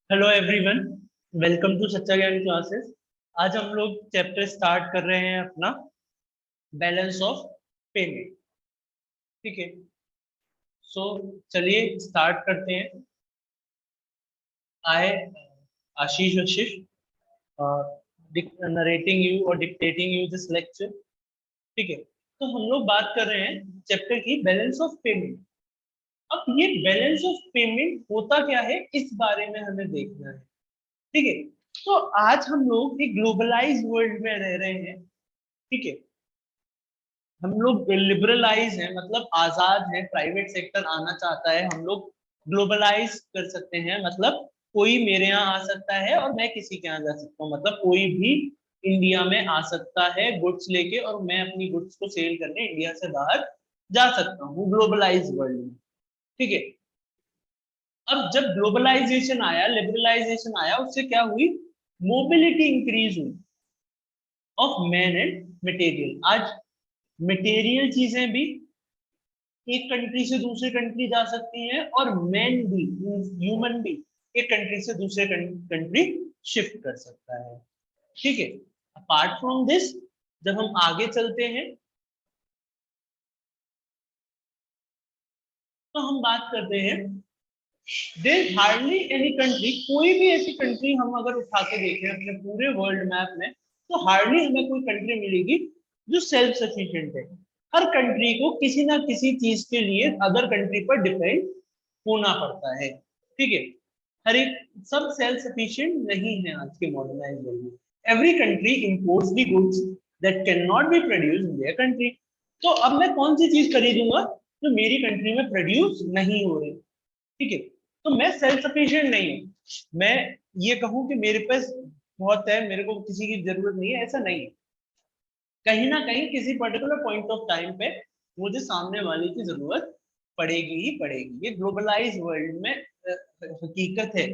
Hello everyone, welcome to सच्चा ज्ञान classes. आज हम लोग चैप्टर स्टार्ट कर रहे हैं अपना बैलेंस ऑफ पेमेंट। ठीक है, सो चलिए स्टार्ट करते हैं। आई आशीष आशीष नरेटिंग यू और डिक्टेटिंग यू दिस लेक्चर। ठीक है, तो हम लोग बात कर रहे हैं चैप्टर की बैलेंस ऑफ पेमेंट। अब ये बैलेंस ऑफ पेमेंट होता क्या है, इस बारे में हमें देखना है। ठीक है, तो आज हम लोग एक ग्लोबलाइज वर्ल्ड में रह रहे हैं। ठीक है, हम लोग लिबरलाइज हैं, मतलब आजाद हैं, प्राइवेट सेक्टर आना चाहता है, हम लोग ग्लोबलाइज कर सकते हैं, मतलब कोई मेरे यहाँ आ सकता है और मैं किसी के यहाँ जा सकता हूँ, मतलब कोई भी इंडिया में आ सकता है गुड्स लेके और मैं अपनी गुड्स को सेल करने इंडिया से बाहर जा सकता हूँ ग्लोबलाइज वर्ल्ड में। ठीक है, अब जब ग्लोबलाइजेशन आया, लिबरलाइजेशन आया, उससे क्या हुई, मोबिलिटी इंक्रीज हुई ऑफ मैन एंड मटेरियल। आज मटेरियल चीजें भी एक कंट्री से दूसरे कंट्री जा सकती हैं और मैन भी, ह्यूमन भी एक कंट्री से दूसरे कंट्री शिफ्ट कर सकता है। ठीक है, अपार्ट फ्रॉम दिस जब हम आगे चलते हैं तो हम बात करते हैं, देयर हार्डली एनी कंट्री, कोई भी ऐसी कंट्री हम अगर उठा के देखें अपने पूरे वर्ल्ड मैप में, तो हार्डली हमें कोई कंट्री मिलेगी जो सेल्फ सफिशिएंट है। हर कंट्री को किसी ना किसी चीज के लिए अदर कंट्री पर डिपेंड होना पड़ता है। ठीक है, हर एक, सब सेल्फ सफिशिएंट नहीं है आज के मॉडर्नाइज्ड वर्ल्ड में। Every country imports the goods that can not be produced in their country. तो अब मैं कौन सी चीज खरीदूंगा जो मेरी कंट्री में प्रोड्यूस नहीं हो रही। ठीक है, तो मैं सेल्फ सफिशिएंट नहीं हूँ। मैं ये कहूँ कि मेरे पास बहुत है, मेरे को किसी की जरूरत नहीं है, ऐसा नहीं है। कहीं ना कहीं किसी पर्टिकुलर पॉइंट ऑफ टाइम पे मुझे सामने वाले की जरूरत पड़ेगी ही पड़ेगी। ये ग्लोबलाइज वर्ल्ड में हकीकत है।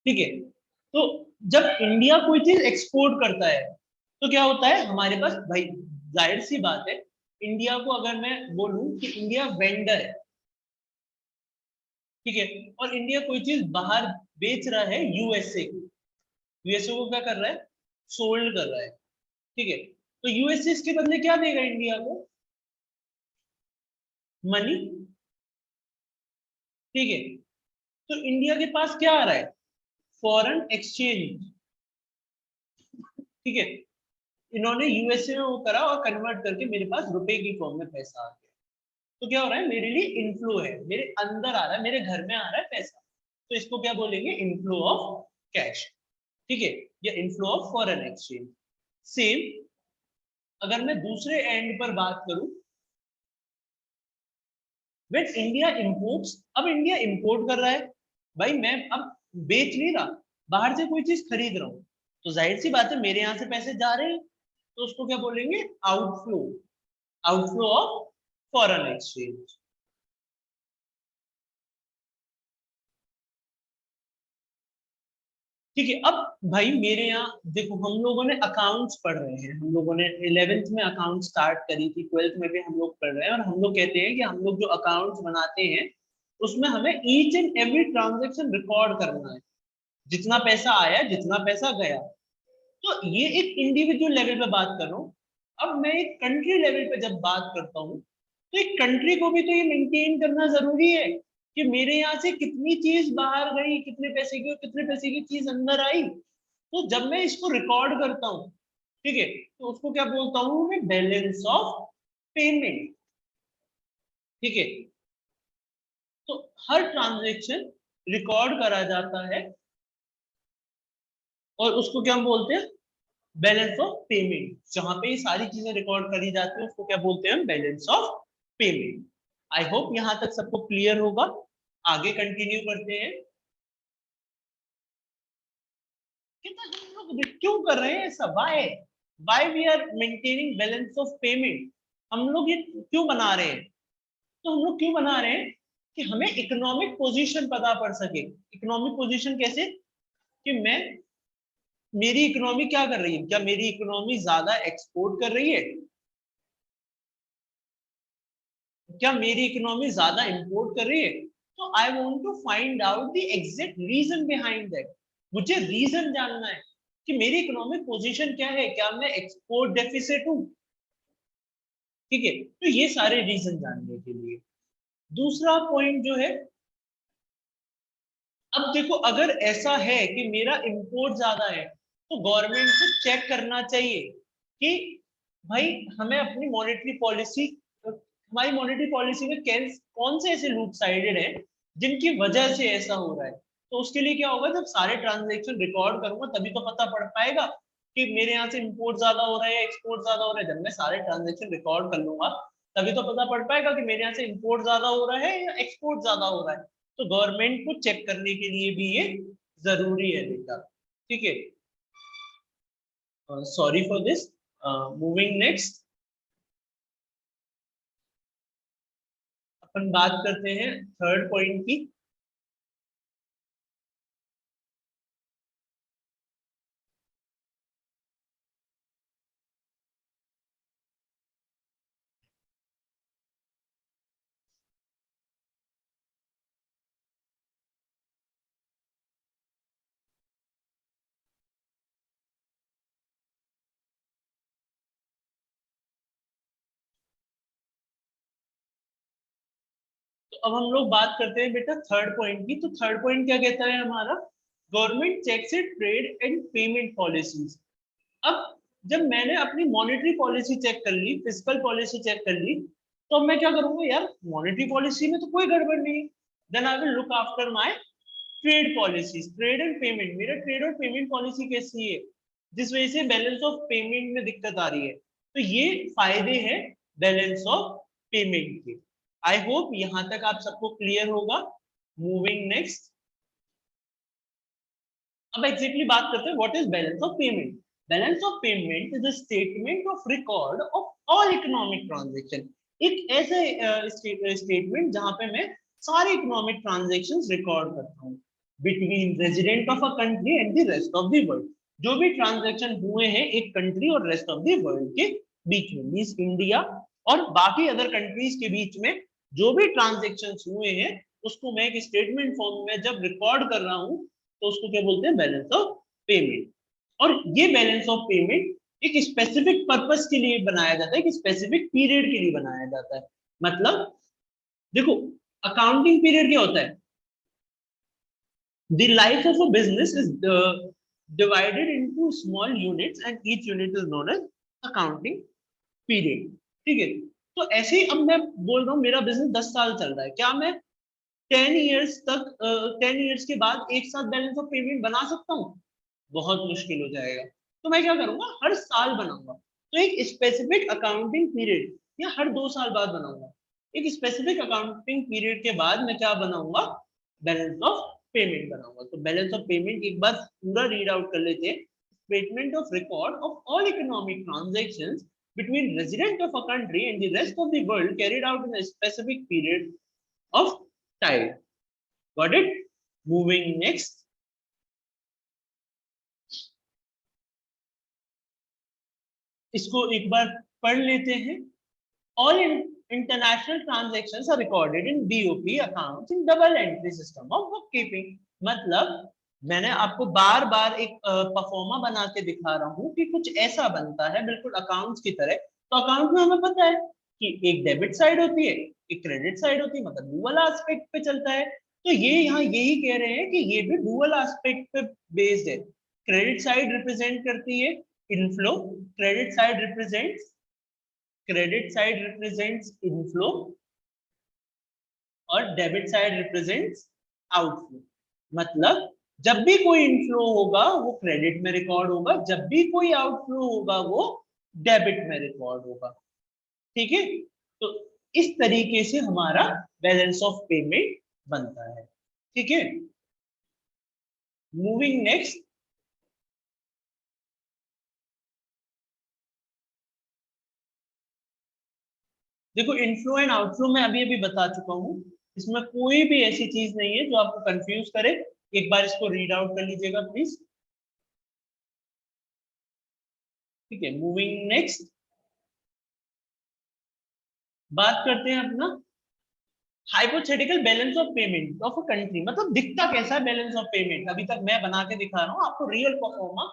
ठीक है, तो जब इंडिया कोई चीज एक्सपोर्ट करता है तो क्या होता है हमारे पास भाई, जाहिर सी बात है, इंडिया को अगर मैं बोलूं कि इंडिया वेंडर है, ठीक है, और इंडिया कोई चीज बाहर बेच रहा है यूएसए को, यूएसए को क्या कर रहा है, सोल्ड कर रहा है। ठीक है, तो यूएसए इसके बदले क्या देगा इंडिया को, मनी। ठीक है, तो इंडिया के पास क्या आ रहा है, फॉरेन एक्सचेंज। ठीक है, इन्होंने यूएसए में वो करा और कन्वर्ट करके मेरे पास रुपए की फॉर्म में पैसा आ गया। तो क्या हो रहा है, मेरे लिए इनफ्लो है, मेरे अंदर आ रहा है, मेरे घर में आ रहा है पैसा। तो इसको क्या बोलेंगे, इनफ्लो ऑफ कैश। ठीक है, या inflow of foreign exchange. Same अगर मैं दूसरे एंड पर बात करूं, व्हेन इंडिया इंपोर्ट्स, अब इंडिया इंपोर्ट कर रहा है, भाई मैं अब बेच नहीं रहा, बाहर से कोई चीज खरीद रहा हूं, तो जाहिर सी बात है मेरे यहां से पैसे जा रहे हैं, तो उसको क्या बोलेंगे, outflow, outflow of foreign exchange. ठीक है, अब भाई मेरे यहाँ देखो, हम लोगों ने अकाउंट्स पढ़ रहे हैं, हम लोगों ने 11th में अकाउंट स्टार्ट करी थी, 12th में भी हम लोग पढ़ रहे हैं, और हम लोग कहते हैं कि हम लोग जो अकाउंट्स बनाते हैं उसमें हमें each and every transaction record करना है, जितना पैसा आया जितना पैसा गया। तो ये एक इंडिविजुअल लेवल पे बात कर रहा हूँ। अब मैं एक कंट्री लेवल पे जब बात करता हूँ, तो एक कंट्री को भी तो ये मेंटेन करना जरूरी है कि मेरे यहाँ से कितनी चीज बाहर गई, कितने पैसे की और कितने पैसे की चीज अंदर आई। तो जब मैं इसको रिकॉर्ड करता हूँ, ठीक है, तो उसको क्या बोलता हूँ मैं, बैलेंस ऑफ पेमेंट। ठीक है, तो हर ट्रांजेक्शन रिकॉर्ड करा जाता है और उसको क्या बोलते हैं, बैलेंस ऑफ पेमेंट। जहां पे ये सारी चीजें रिकॉर्ड करी जाती है उसको क्या बोलते हैं, balance of payment. I hope यहां तक सबको क्लियर होगा। आगे कंटिन्यू करते हैं कि तो हम लोग क्यों कर रहे हैं ऐसा, why why we are maintaining balance of payment. हम लोग ये क्यों बना रहे हैं, तो हम लोग क्यों बना रहे हैं कि हमें इकोनॉमिक पोजीशन पता पड़ सके। इकोनॉमिक पोजीशन कैसे, कि मैं, मेरी इकोनॉमी क्या कर रही है, क्या मेरी इकोनॉमी ज्यादा एक्सपोर्ट कर रही है, क्या मेरी इकोनॉमी ज्यादा इंपोर्ट कर रही है। तो I want to find out the exact reason behind that. मुझे रीजन जानना है कि मेरी इकोनॉमिक पोजीशन क्या है, क्या मैं एक्सपोर्ट डेफिसिट हूँ, ठीक है। तो ये सारे रीजन जानने के लिए। दूसरा पॉइंट जो है, अब देखो अगर ऐसा है कि मेरा इंपोर्ट ज्यादा है तो गवर्नमेंट को चेक करना चाहिए कि भाई हमें अपनी मॉनेटरी पॉलिसी, हमारी मॉनेटरी पॉलिसी में कौन से ऐसे लूप साइडेड है जिनकी वजह से ऐसा हो रहा है। तो उसके लिए क्या होगा, जब सारे ट्रांजेक्शन रिकॉर्ड करूंगा तभी तो पता पड़ पाएगा कि मेरे यहाँ से इंपोर्ट ज्यादा हो रहा है या एक्सपोर्ट ज्यादा हो रहा है। जब मैं सारे ट्रांजेक्शन रिकॉर्ड कर लूंगा तभी तो पता पड़ पाएगा कि मेरे यहाँ से इंपोर्ट ज्यादा हो रहा है या एक्सपोर्ट ज्यादा हो रहा है। तो गवर्नमेंट को चेक करने के लिए भी ये जरूरी है बेटा, ठीक है। Sorry for this. Moving next, अपन बात करते हैं थर्ड पॉइंट की। तो अब हम लोग बात करते हैं बेटा थर्ड पॉइंट की। तो थर्ड पॉइंट क्या कहता है हमारा, government checks it trade and payment policies. अब जब मैंने अपनी मॉनेटरी पॉलिसी चेक कर ली, फिजिकल पॉलिसी चेक कर ली, तो अब मैं क्या करूंगा, यार मॉनेटरी पॉलिसी में तो कोई गड़बड़ नहीं है, then I will look after my trade policies, trade and payment. मेरा ट्रेड और पेमेंट पॉलिसी कैसी है जिस वजह से बैलेंस ऑफ पेमेंट में दिक्कत आ रही है। तो ये फायदे हैं बैलेंस ऑफ पेमेंट के। आई होप यहां तक आप सबको क्लियर होगा। मूविंग नेक्स्ट, अब एग्जैक्टली बात करते हैं what is balance of payment. Balance of payment is a statement of record of all economic transaction. एक ऐसे स्टेटमेंट जहां पे मैं सारे इकोनॉमिक ट्रांजैक्शंस रिकॉर्ड करता हूँ between resident of a country and the rest of the world. जो भी ट्रांजैक्शन हुए हैं एक कंट्री और रेस्ट ऑफ द वर्ल्ड के बीच में, मींस इंडिया और बाकी अदर कंट्रीज के बीच में जो भी ट्रांजैक्शंस हुए हैं उसको मैं एक स्टेटमेंट फॉर्म में जब रिकॉर्ड कर रहा हूँ तो उसको क्या बोलते हैं, बैलेंस ऑफ पेमेंट। और ये बैलेंस ऑफ पेमेंट एक स्पेसिफिक पर्पस के लिए बनाया जाता है, एक स्पेसिफिक पीरियड के लिए बनाया जाता है। मतलब देखो, अकाउंटिंग पीरियड क्या होता है, the life of a business is divided into small units and each unit is known as accounting period, ठीक है। तो ऐसे ही अब मैं बोल रहा हूँ मेरा बिजनेस 10 साल चल रहा है, क्या मैं 10 ईयर्स तक 10 ईयर्स के बाद एक साथ बैलेंस ऑफ पेमेंट बना सकता हूँ? बहुत मुश्किल हो जाएगा। तो मैं क्या करूंगा, हर साल बनाऊंगा। तो एक स्पेसिफिक अकाउंटिंग पीरियड या हर 2 साल बाद बनाऊंगा। एक स्पेसिफिक अकाउंटिंग पीरियड के बाद मैं क्या बनाऊंगा, बैलेंस ऑफ पेमेंट बनाऊंगा। तो बैलेंस ऑफ पेमेंट एक बार पूरा रीड आउट कर लेते हैं। Statement of record of all economic transactions between resident of a country and the rest of the world carried out in a specific period of time. Got it? Moving next. इसको एक बार पढ़ लेते हैं। All international transactions are recorded in BOP accounts in double entry system of bookkeeping। मतलब मैंने आपको बार बार एक pro forma बना के दिखा रहा हूँ कि कुछ ऐसा बनता है बिल्कुल अकाउंट्स की तरह। तो अकाउंट में हमें पता है कि एक डेबिट साइड होती है, एक क्रेडिट साइड होती है, मतलब डुअल एस्पेक्ट पे चलता है। तो ये यहाँ यही कह रहे हैं कि ये भी डुअल एस्पेक्ट पे बेस्ड है। क्रेडिट साइड रिप्रेजेंट करती है inflow, credit side represents inflow और डेबिट साइड रिप्रेजेंट्स आउटफ्लो। मतलब जब भी कोई इनफ्लो होगा वो क्रेडिट में रिकॉर्ड होगा, जब भी कोई आउटफ्लो होगा वो डेबिट में रिकॉर्ड होगा, ठीक है। तो इस तरीके से हमारा बैलेंस ऑफ पेमेंट बनता है, ठीक है। मूविंग नेक्स्ट, देखो इनफ्लो एंड आउटफ्लो मैं अभी अभी बता चुका हूँ, इसमें कोई भी ऐसी चीज नहीं है जो आपको कंफ्यूज करे। एक बार इसको रीड आउट कर लीजिएगा प्लीज, ठीक है। मूविंग नेक्स्ट, बात करते हैं अपना hypothetical balance of payment of a country, मतलब दिखता कैसा है बैलेंस ऑफ पेमेंट, अभी तक मैं बना के दिखा रहा हूँ आपको। रियल परफॉर्मा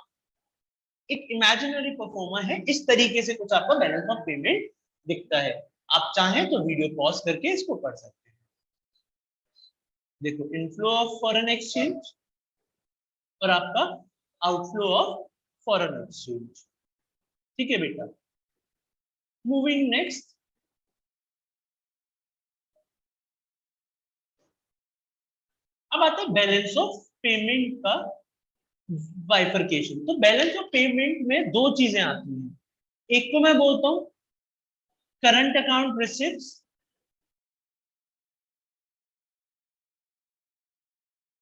एक इमेजिनरी परफॉर्मा है, इस तरीके से कुछ आपका बैलेंस ऑफ पेमेंट दिखता है। आप चाहें तो वीडियो पॉज करके इसको पढ़ सकते हैं। देखो, इनफ्लो ऑफ फॉरेन एक्सचेंज और आपका आउटफ्लो ऑफ फॉरेन एक्सचेंज। ठीक है बेटा, मूविंग नेक्स्ट। अब आता है बैलेंस ऑफ पेमेंट का बाइफरकेशन। तो बैलेंस ऑफ पेमेंट में दो चीजें आती हैं। एक को मैं बोलता हूं करंट अकाउंट रिसिप्ट्स।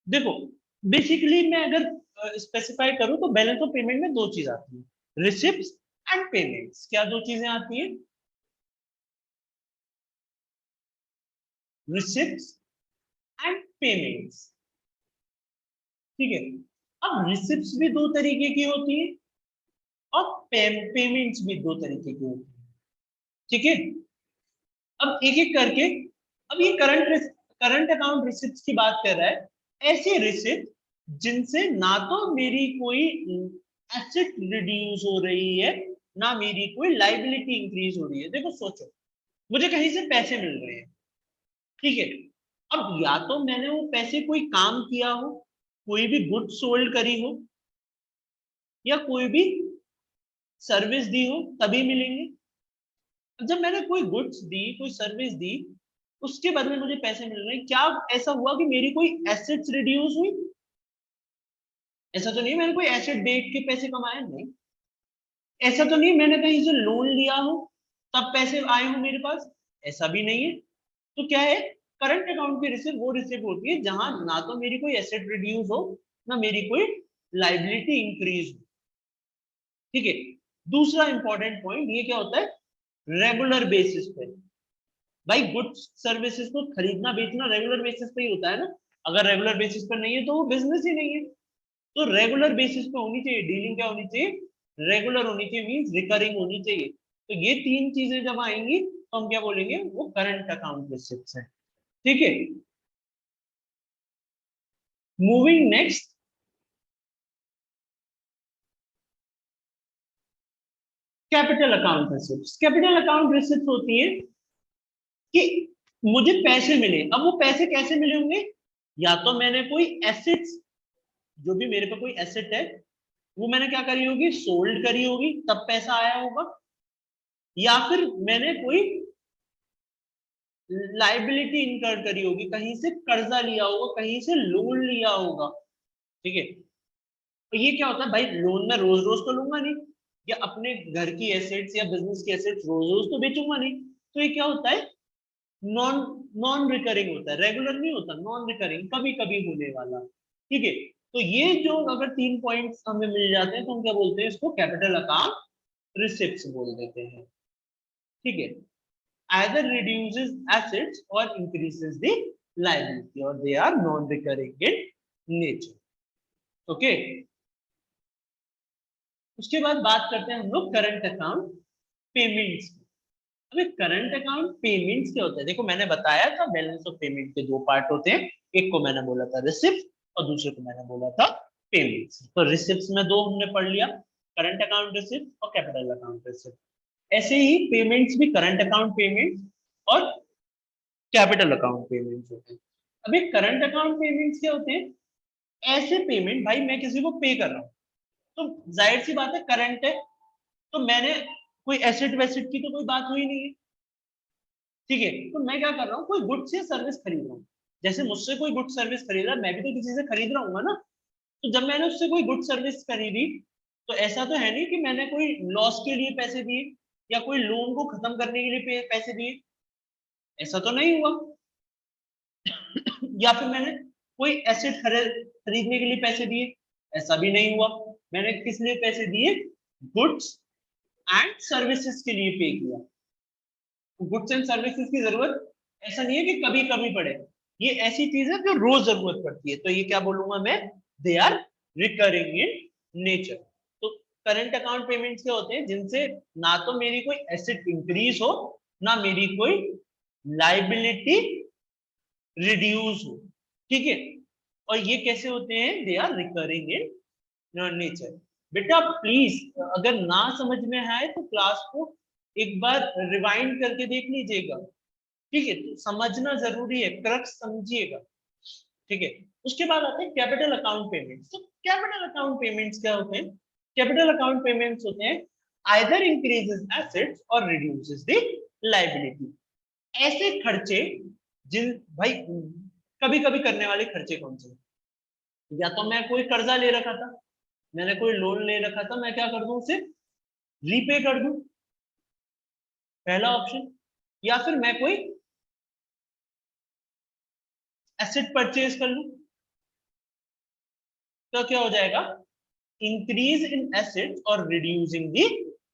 देखो, बेसिकली मैं अगर स्पेसिफाई करूं तो बैलेंस ऑफ पेमेंट में दो चीज आती है, रिसिप्ट्स एंड पेमेंट्स। क्या दो चीजें आती हैं? Receipts and payments. ठीक है। अब रिसिप्ट्स भी दो तरीके की होती है और पेमेंट्स भी दो तरीके की होती है। ठीक है। अब एक एक करके, अब ये करंट अकाउंट रिसिप्ट्स की बात कर रहा है, ऐसे रिसिप्ट जिनसे ना तो मेरी कोई एसेट रिड्यूस हो रही है, ना मेरी कोई लाइबिलिटी इंक्रीज हो रही है। देखो सोचो, मुझे कहीं से पैसे मिल रहे हैं, ठीक है। अब या तो मैंने वो पैसे कोई काम किया हो, कोई भी गुड सोल्ड करी हो, या कोई भी सर्विस दी हो, तभी मिलेंगे। जब मैंने कोई गुड्स दी, कोई सर्विस दी, उसके बदले मुझे पैसे मिल रहे हैं, क्या ऐसा हुआ कि मेरी कोई एसेट्स रिड्यूस हुई? ऐसा तो नहीं मैंने कोई एसेट बेच के पैसे कमाए, नहीं। ऐसा तो नहीं मैंने कहीं से लोन लिया हो तब पैसे आए हो मेरे पास, ऐसा भी नहीं है। तो क्या है, करंट अकाउंट की रिसिप्ट वो रिसिप्ट होती है जहां ना तो मेरी कोई एसेट रिड्यूस हो, ना मेरी कोई लाइबिलिटी इंक्रीज हो। ठीक है। दूसरा इंपॉर्टेंट पॉइंट ये क्या होता है, रेगुलर बेसिस पे। भाई गुड्स सर्विसेज को खरीदना बेचना रेगुलर बेसिस पे ही होता है ना। अगर रेगुलर बेसिस पर नहीं है तो वो बिजनेस ही नहीं है। तो रेगुलर बेसिस पे होनी चाहिए डीलिंग, क्या होनी चाहिए, रेगुलर होनी चाहिए, मींस रिकरिंग होनी चाहिए। तो ये तीन चीजें जब आएंगी तो हम क्या बोलेंगे, वो करंट अकाउंट रिसिप्ट्स है। ठीक है। Moving next, capital account receipts. Capital account receipts होती है कि मुझे पैसे मिले। अब वो पैसे कैसे मिले होंगे, या तो मैंने कोई एसेट्स, जो भी मेरे पे कोई एसेट है वो मैंने क्या करी होगी, सोल्ड करी होगी, तब पैसा आया होगा। या फिर मैंने कोई लाइबिलिटी इनकर करी होगी, कहीं से कर्जा लिया होगा, कहीं से लोन लिया होगा। ठीक है। तो ये क्या होता है भाई, लोन में रोज रोज तो लूंगा नहीं, या अपने घर की एसेट्स या बिजनेस की एसेट्स रोज रोज तो बेचूंगा नहीं। तो ये क्या होता है, नॉन नॉन रिकरिंग होता है, रेगुलर नहीं होता, नॉन रिकरिंग, कभी कभी होने वाला। ठीक है। तो ये जो अगर तीन पॉइंट्स हमें मिल जाते हैं तो हम क्या बोलते हैं, इसको कैपिटल अकाउंट रिसिप्ट्स बोल देते हैं। ठीक है। either reduces assets or increases the liability, or they are non-recurring in nature. Okay. उसके बाद बात करते हैं हम लोग करंट अकाउंट पेमेंट्स। अभी करंट अकाउंट पेमेंट्स क्या होता है, देखो मैंने बताया था बैलेंस ऑफ पेमेंट के दो पार्ट होते हैं। एक को मैंने बोला था रिसिप्ट और दूसरे को मैंने बोला था पेमेंट्स। तो रिसिप्ट में दो हमने पढ़ लिया, करंट अकाउंट रिसिप्ट और कैपिटल अकाउंट रिसिप्ट। ऐसे ही पेमेंट्स भी करंट अकाउंट पेमेंट और कैपिटल अकाउंट पेमेंट्स होते हैं। अभी करंट अकाउंट पेमेंट्स क्या होते हैं, ऐसे पेमेंट, भाई मैं किसी को पे कर रहा हूँ तो जाहिर सी बात है करंट है, तो मैंने कोई एसेट वेसेट की तो कोई बात हुई नहीं है। ठीक है। तो मैं क्या कर रहा हूँ, कोई गुड्स या सर्विस खरीद रहा हूँ। जैसे मुझसे कोई गुड सर्विस खरीद रहा है, मैं भी तो किसी से खरीद रहा हूँ ना। तो जब मैंने उससे कोई गुड सर्विस खरीदी, तो ऐसा तो है नहीं कि मैंने कोई लॉस के लिए पैसे दिए या कोई लोन को खत्म करने के लिए पैसे दिए, ऐसा तो नहीं हुआ। या फिर मैंने कोई एसेट खरीदने के लिए पैसे दिए, ऐसा भी नहीं हुआ। मैंने किस लिए पैसे दिए, गुड्स एंड सर्विसेज के लिए पे किया। गुड्स एंड सर्विसेज की जरूरत ऐसा नहीं है कि कभी कभी पड़े, ये ऐसी चीज है जो रोज जरूरत पड़ती है। तो ये क्या बोलूंगा मैं, they are recurring in nature. तो करंट अकाउंट पेमेंट्स क्या होते हैं, जिनसे ना तो मेरी कोई एसेट इंक्रीज हो, ना मेरी कोई लाइबिलिटी रिड्यूस हो, ठीक है। और ये कैसे होते हैं, they are recurring in nature. बेटा प्लीज अगर ना समझ में आए तो क्लास को एक बार रिवाइंड करके देख लीजिएगा, ठीक है। तो समझना जरूरी है, क्रक्स समझिएगा, ठीक है। उसके बाद आते हैं कैपिटल अकाउंट पेमेंट्स। तो कैपिटल अकाउंट पेमेंट्स क्या होते हैं? कैपिटल अकाउंट पेमेंट्स होते हैं आइदर इंक्रीजेस एसेट्स और रिड्यूसेस द लायबिलिटी। ऐसे खर्चे जिन भाई कभी कभी करने वाले खर्चे कौन से? या तो मैं कोई कर्जा ले रखा था, मैंने कोई लोन ले रखा था, मैं क्या कर दूं, उसे रीपे कर दूं, पहला ऑप्शन। या फिर मैं कोई एसेट परचेज कर लूं, तो क्या हो जाएगा, इंक्रीज इन एसेट और रिड्यूसिंग दी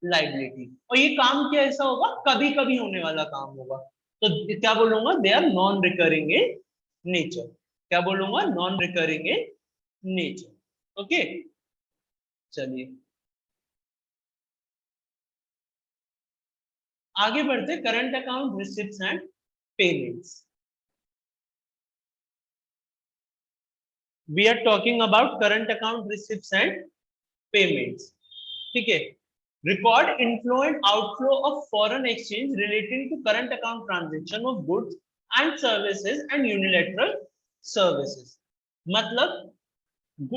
लाइबिलिटी। और ये काम क्या ऐसा होगा, कभी कभी होने वाला काम होगा। तो क्या बोलूंगा, they are non recurring in nature. क्या बोलूंगा, non recurring in nature. Okay, चलिए आगे बढ़ते, current account receipts and payments. We are talking about current account receipts and payments, ठीक है। Record inflow and outflow of foreign exchange relating to current account transaction of goods and services and unilateral services. मतलब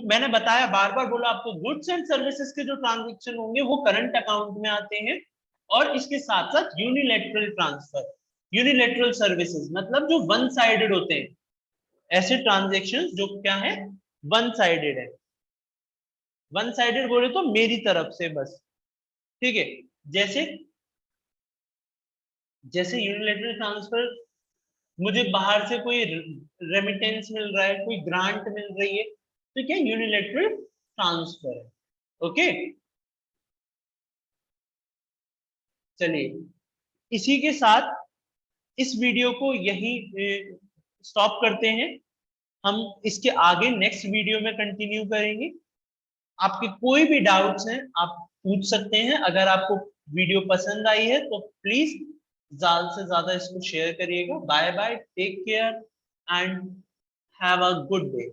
मैंने बताया, बार बार बोला आपको, goods and services के जो transaction होंगे वो करंट अकाउंट में आते हैं। और इसके साथ साथ यूनिलैटरल ट्रांसफर, यूनिलैटरल सर्विसेज मतलब जो वन साइडेड होते हैं, ऐसे ट्रांजेक्शन जो क्या है, वन साइडेड है। वन साइडेड बोले तो मेरी तरफ से बस, ठीक है। जैसे जैसे यूनिलैटरल ट्रांसफर, मुझे बाहर से कोई रेमिटेंस मिल रहा है, कोई ग्रांट मिल रही है, तो क्या यूनिलैटरल ट्रांसफर है। ओके, चलिए इसी के साथ इस वीडियो को यही स्टॉप करते हैं। हम इसके आगे नेक्स्ट वीडियो में कंटिन्यू करेंगे। आपके कोई भी डाउट्स हैं आप पूछ सकते हैं। अगर आपको वीडियो पसंद आई है तो प्लीज ज्यादा से ज्यादा इसको शेयर करिएगा। Bye bye, take care and have a good day.